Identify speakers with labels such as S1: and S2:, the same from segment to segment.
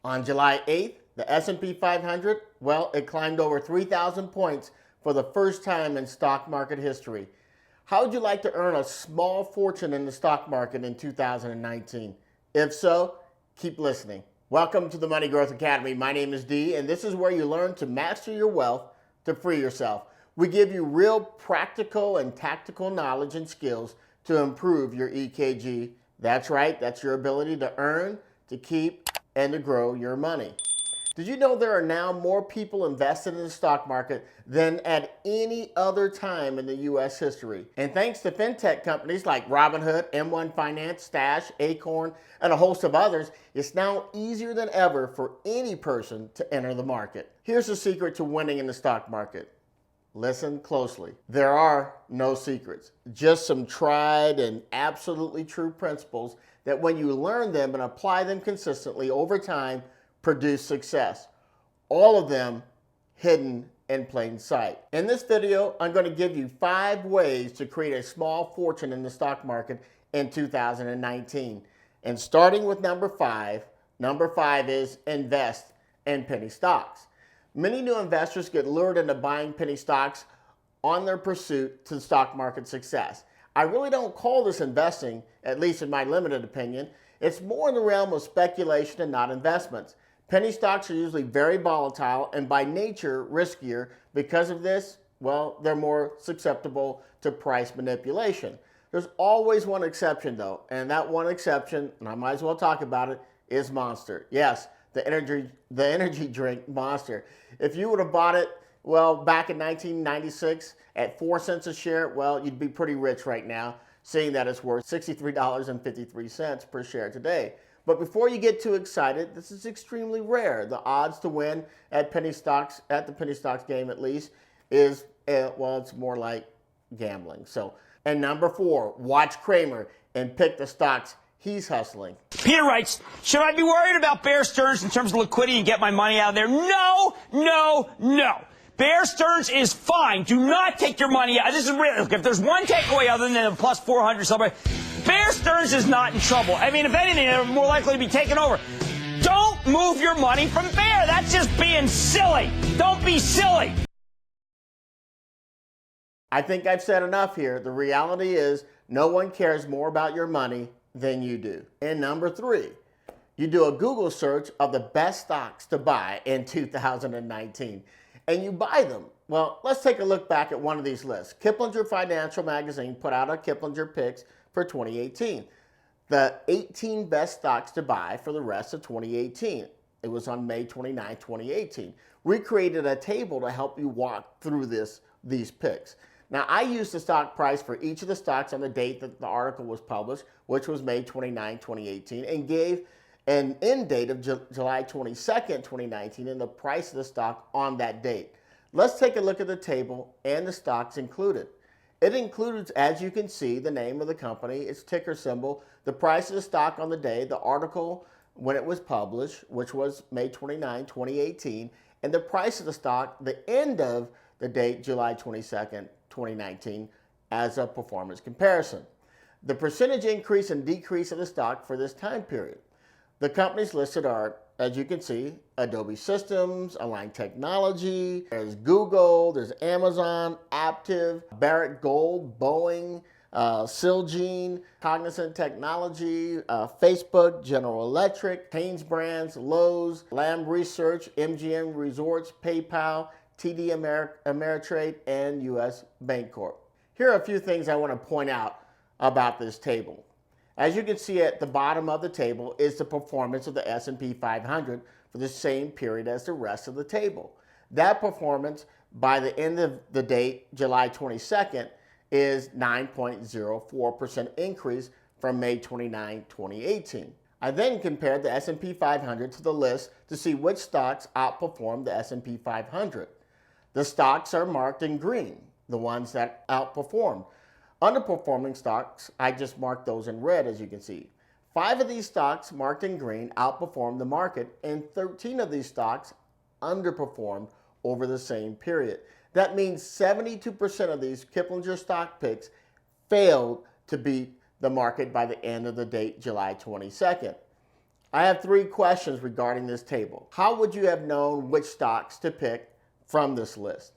S1: On July 8th, the S&P 500, well, it climbed over 3,000 points for the first time in stock market history. How would you like to earn a small fortune in the stock market in 2019? If so, keep listening. Welcome to the Money Growth Academy. My name is Dee, and this is where you learn to master your wealth to free yourself. We give you real practical and tactical knowledge and skills to improve your EKG. That's right, that's your ability to earn, to keep, and to grow your money. Did you know there are now more people invested in the stock market than at any other time in the U.S. history? And thanks to fintech companies like Robinhood, M1 Finance, Stash, Acorn, and a host of others, it's now easier than ever for any person to enter the market. Here's the secret to winning in the stock market. Listen closely. There are no secrets, just some tried and absolutely true principles that when you learn them and apply them consistently over time, produce success. All of them hidden in plain sight. In this video, I'm going to give you 5 ways to create a small fortune in the stock market in 2019. And starting with number 5 is invest in penny stocks. Many new investors get lured into buying penny stocks on their pursuit to stock market success. I really don't call this investing, at least in my limited opinion. It's more in the realm of speculation and not investments. Penny stocks are usually very volatile and by nature riskier. Because of this, well, they're more susceptible to price manipulation. There's always one exception though, and that one exception, and I might as well talk about it, is Monster. Yes, the energy drink Monster. If you would have bought it, well, back in 1996 at 4 cents a share, well, you'd be pretty rich right now, seeing that it's worth $63.53 per share today. But before you get too excited, this is extremely rare. The odds to win at penny stocks, at the penny stocks game at least, is, well, it's more like gambling. And number 4, watch Kramer and pick the stocks he's hustling.
S2: Peter writes, should I be worried about Bear Stearns in terms of liquidity and get my money out of there? No, no, no. Bear Stearns is fine. Do not take your money out. This is really, look, if there's one takeaway other than a plus 400 somewhere, Bear Stearns is not in trouble. I mean, if anything, they're more likely to be taken over. Don't move your money from Bear. That's just being silly. Don't be silly.
S1: I think I've said enough here. The reality is no one cares more about your money than you do. And number 3, you do a Google search of the best stocks to buy in 2019, and you buy them. Well, let's take a look back at one of these lists. Kiplinger Financial Magazine put out a Kiplinger Picks for 2018. The 18 best stocks to buy for the rest of 2018. It was on May 29, 2018. We created a table to help you walk through these picks. Now, I used the stock price for each of the stocks on the date that the article was published, which was May 29, 2018, and gave an end date of July 22nd, 2019, and the price of the stock on that date. Let's take a look at the table and the stocks included. It includes, as you can see, the name of the company, its ticker symbol, the price of the stock on the day, the article when it was published, which was May 29, 2018, and the price of the stock, the end of the date, July 22nd, 2019, as a performance comparison. The percentage increase and decrease of the stock for this time period. The companies listed are, as you can see, Adobe Systems, Align Technology, there's Google, there's Amazon, Aptiv, Barrick Gold, Boeing, Silgene, Cognizant Technology, Facebook, General Electric, Hanes Brands, Lowe's, Lamb Research, MGM Resorts, PayPal, TD Ameritrade, and U.S. Bancorp. Here are a few things I want to point out about this table. As you can see at the bottom of the table is the performance of the S&P 500 for the same period as the rest of the table. That performance by the end of the date, July 22nd, is 9.04% increase from May 29, 2018. I then compared the S&P 500 to the list to see which stocks outperformed the S&P 500. The stocks are marked in green, the ones that outperformed. Underperforming stocks, I just marked those in red, as you can see. 5 of these stocks marked in green outperformed the market, and 13 of these stocks underperformed over the same period. That means 72% of these Kiplinger stock picks failed to beat the market by the end of the date, July 22nd. I have 3 questions regarding this table. How would you have known which stocks to pick from this list?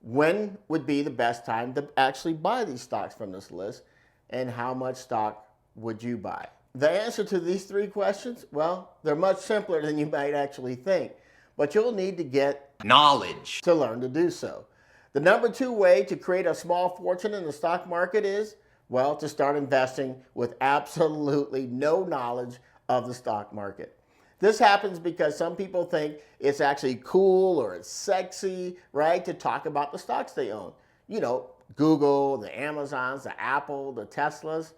S1: When would be the best time to actually buy these stocks from this list? And how much stock would you buy? The answer to these 3 questions, well, they're much simpler than you might actually think, but you'll need to get knowledge to learn to do so. The number 2 way to create a small fortune in the stock market is, well, to start investing with absolutely no knowledge of the stock market. This happens because some people think it's actually cool or it's sexy, right, to talk about the stocks they own. You know, Google, the Amazons, the Apple, the Teslas.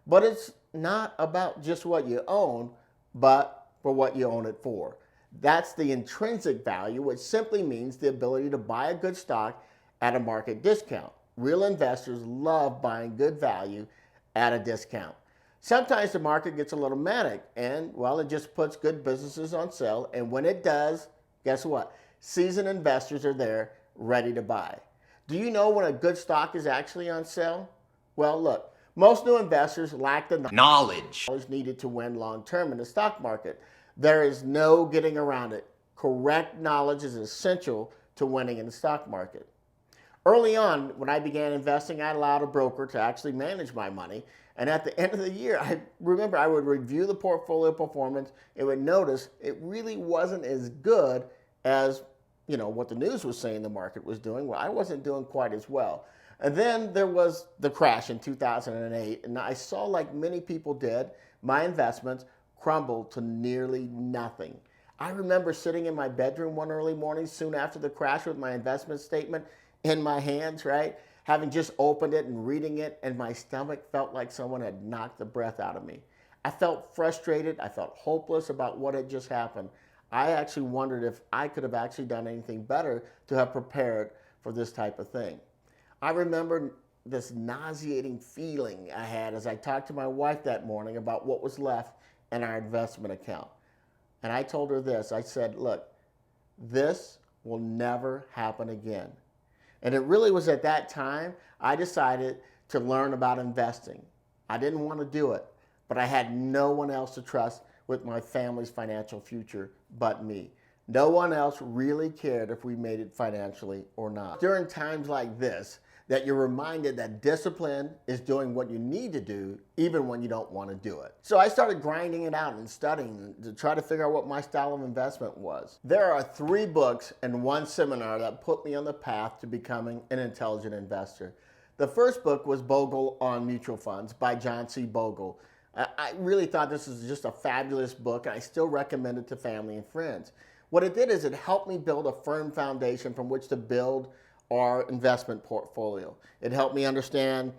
S1: But it's not about just what you own, but for what you own it for. That's the intrinsic value, which simply means the ability to buy a good stock at a market discount. Real investors love buying good value at a discount. Sometimes the market gets a little manic and, well, it just puts good businesses on sale. And when it does, guess what? Seasoned investors are there ready to buy. Do you know when a good stock is actually on sale? Well, look, most new investors lack the knowledge needed to win long-term in the stock market. There is no getting around it. Correct knowledge is essential to winning in the stock market. Early on, when I began investing, I allowed a broker to actually manage my money. And at the end of the year, I remember I would review the portfolio performance and would notice it really wasn't as good as, you know, what the news was saying the market was doing. Well, I wasn't doing quite as well. And then there was the crash in 2008, and I saw, like many people did, my investments crumble to nearly nothing. I remember sitting in my bedroom one early morning soon after the crash with my investment statement in my hands, right? Having just opened it and reading it, and my stomach felt like someone had knocked the breath out of me. I felt frustrated. I felt hopeless about what had just happened. I actually wondered if I could have actually done anything better to have prepared for this type of thing. I remember this nauseating feeling I had as I talked to my wife that morning about what was left in our investment account. And I told her this. I said, look, this will never happen again. And it really was at that time I decided to learn about investing. I didn't want to do it, but I had no one else to trust with my family's financial future but me. No one else really cared if we made it financially or not. During times like this, that you're reminded that discipline is doing what you need to do even when you don't want to do it. So I started grinding it out and studying to try to figure out what my style of investment was. There are 3 books and 1 seminar that put me on the path to becoming an intelligent investor. The first book was Bogle on Mutual Funds by John C. Bogle. I really thought this was just a fabulous book, and I still recommend it to family and friends. What it did is it helped me build a firm foundation from which to build our investment portfolio. It helped me understand,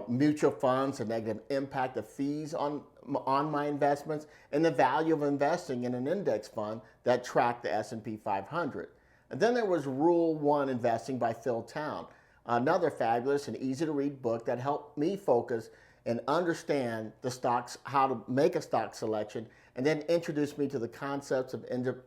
S1: mutual funds, the negative impact of fees on my investments, and the value of investing in an index fund that tracked the S&P 500. And then there was Rule 1 Investing by Phil Town, another fabulous and easy to read book that helped me focus and understand the stocks, how to make a stock selection, and then introduced me to the concepts of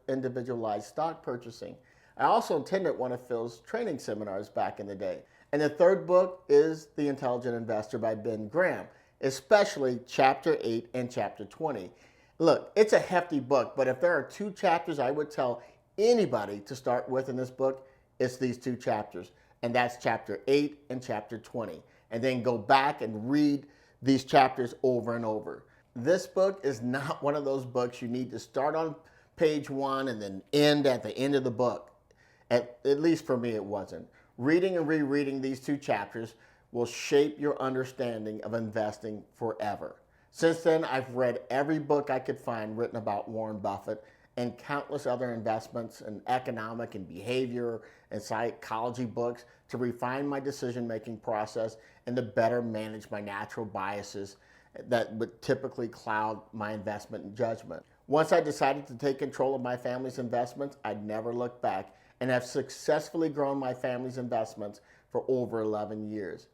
S1: individualized stock purchasing. I also attended one of Phil's training seminars back in the day. And the third book is The Intelligent Investor by Ben Graham, especially Chapter 8 and Chapter 20. Look, it's a hefty book, but if there are 2 chapters I would tell anybody to start with in this book, it's these 2 chapters. And that's Chapter 8 and Chapter 20. And then go back and read these chapters over and over. This book is not one of those books you need to start on page 1 and then end at the end of the book. At least for me, it wasn't. Reading and rereading these 2 chapters will shape your understanding of investing forever. Since then, I've read every book I could find written about Warren Buffett and countless other investments and economic and behavior and psychology books to refine my decision-making process and to better manage my natural biases that would typically cloud my investment and judgment. Once I decided to take control of my family's investments, I'd never look back, and have successfully grown my family's investments for over 11 years.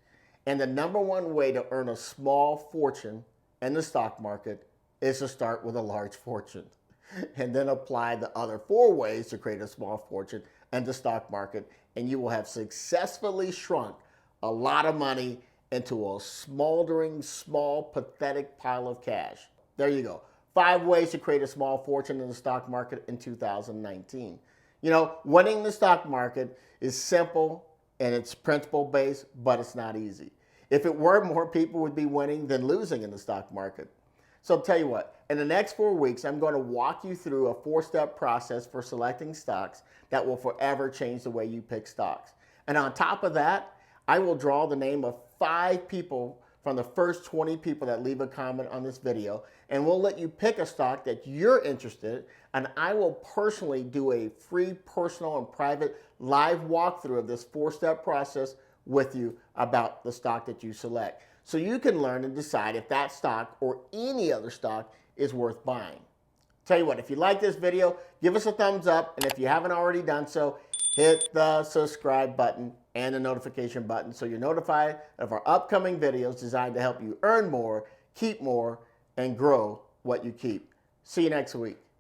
S1: And the number 1 way to earn a small fortune in the stock market is to start with a large fortune and then apply the other 4 ways to create a small fortune in the stock market, and you will have successfully shrunk a lot of money into a smoldering, small, pathetic pile of cash. There you go. 5 ways to create a small fortune in the stock market in 2019. You know, winning the stock market is simple and it's principle based, but it's not easy. If it were, more people would be winning than losing in the stock market. So I'll tell you what, in the next 4 weeks, I'm going to walk you through a 4-step process for selecting stocks that will forever change the way you pick stocks. And on top of that, I will draw the name of 5 people from the first 20 people that leave a comment on this video, and we'll let you pick a stock that you're interested in, and I will personally do a free personal and private live walkthrough of this 4-step process with you about the stock that you select, so you can learn and decide if that stock or any other stock is worth buying. Tell you what, if you like this video, give us a thumbs up, and if you haven't already done so, hit the subscribe button and the notification button so you're notified of our upcoming videos designed to help you earn more, keep more, and grow what you keep. See you next week.